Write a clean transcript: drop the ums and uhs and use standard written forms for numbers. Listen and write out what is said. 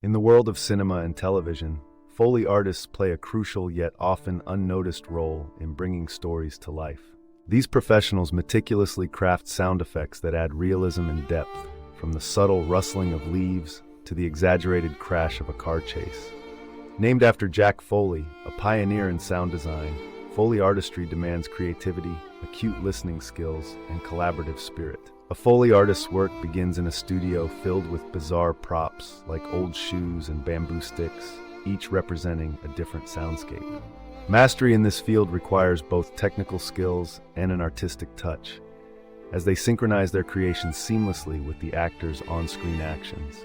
In the world of cinema and television, Foley artists play a crucial yet often unnoticed role in bringing stories to life. These professionals meticulously craft sound effects that add realism and depth, from the subtle rustling of leaves to the exaggerated crash of a car chase. Named after Jack Foley, a pioneer in sound design, Foley artistry demands creativity, acute listening skills, and collaborative spirit. A Foley artist's work begins in a studio filled with bizarre props like old shoes and bamboo sticks, each representing a different soundscape. Mastery in this field requires both technical skills and an artistic touch, as they synchronize their creations seamlessly with the actors' on-screen actions.